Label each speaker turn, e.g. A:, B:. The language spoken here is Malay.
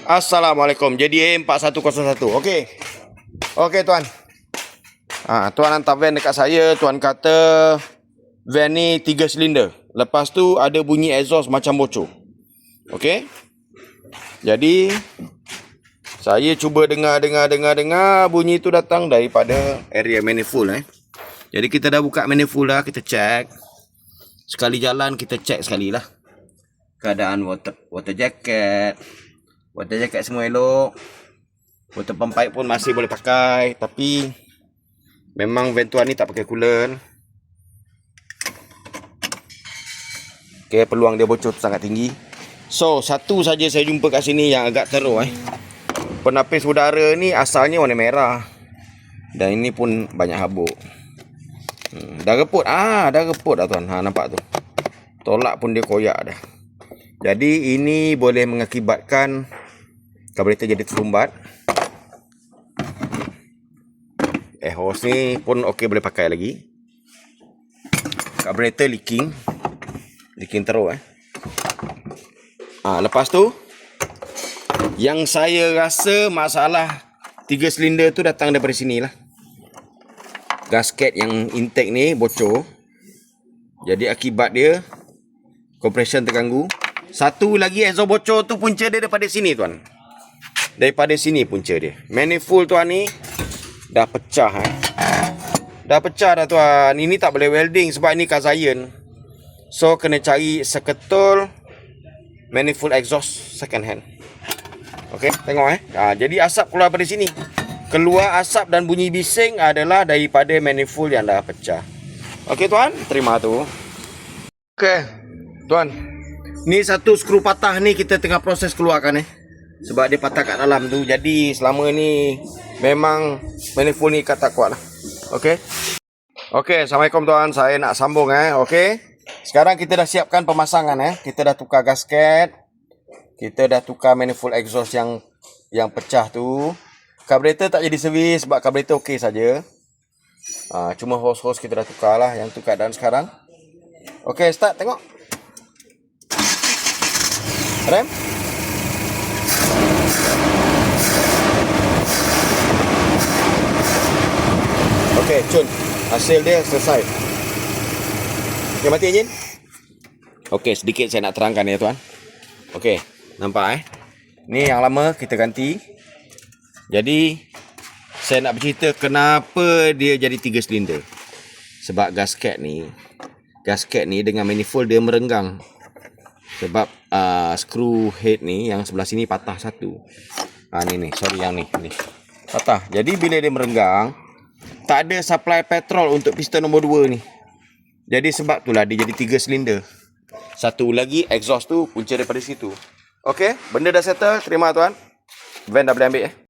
A: Assalamualaikum. Jadi A4101. Okey. Okey tuan. Tuan hantar van dekat saya. Tuan kata van ni 3 silinder. Lepas tu ada bunyi exhaust macam bocor. Okey. Jadi saya cuba dengar bunyi tu datang daripada area manifold. Jadi kita dah buka manifold dah, kita check. Sekali jalan kita check sekali lah. Keadaan water jacket semua elok. Water pump pipe pun masih boleh pakai. Tapi memang van tuan ni tak pakai coolant. Okay, peluang dia bocor sangat tinggi. So, satu saja saya jumpa kat sini yang agak teruk. Penapis udara ni asalnya warna merah. Dan ini pun banyak habuk. Dah reput. Dah reput dah tuan. Nampak tu. Tolak pun dia koyak dah. Jadi ini boleh mengakibatkan karburator jadi tersumbat. Hose ni pun okey, boleh pakai lagi. Karburator leaking teruk. Lepas tu yang saya rasa masalah 3 silinder tu datang daripada sini lah. Gasket yang intake ni bocor. Jadi akibat dia compression terganggu. Satu lagi exhaust bocor tu punca dia daripada sini tuan. Daripada sini punca dia. Manifold tuan ni dah pecah. Dah pecah dah tuan. Ini tak boleh welding sebab ni cast iron. So kena cari seketul manifold exhaust second hand. Okey, tengok jadi asap keluar dari sini. Keluar asap dan bunyi bising adalah daripada manifold yang dah pecah. Okey tuan, terima tu. Okey, tuan. Ni satu skru patah ni kita tengah proses keluarkan sebab dia patah kat dalam tu. Jadi selama ni memang manifold ni tak kuat lah. Okey. Okey, Assalamualaikum tuan. Saya nak sambung Okey. Sekarang kita dah siapkan pemasangan Kita dah tukar gasket. Kita dah tukar manifold exhaust yang pecah tu. Karburator tak jadi servis sebab karburator okey saja. Cuma hose kita dah tukar lah. Yang tu keadaan sekarang. Okey, start tengok. Rem. Okey, cun. Hasil dia selesai. Okay, mati enjin. Okey, sedikit saya nak terangkan tuan. Okey, nampak ni yang lama kita ganti. Jadi saya nak bercerita kenapa dia jadi 3 silinder. Sebab gasket ni dengan manifold dia merenggang. Sebab screw head ni yang sebelah sini patah satu. Ni sorry yang ni patah. Jadi bila dia merenggang, tak ada supply petrol untuk piston nombor 2 ni. Jadi sebab itulah dia jadi 3 silinder. Satu lagi exhaust tu punca daripada situ. Okey, benda dah settle. Terima tuan. Van dah boleh ambil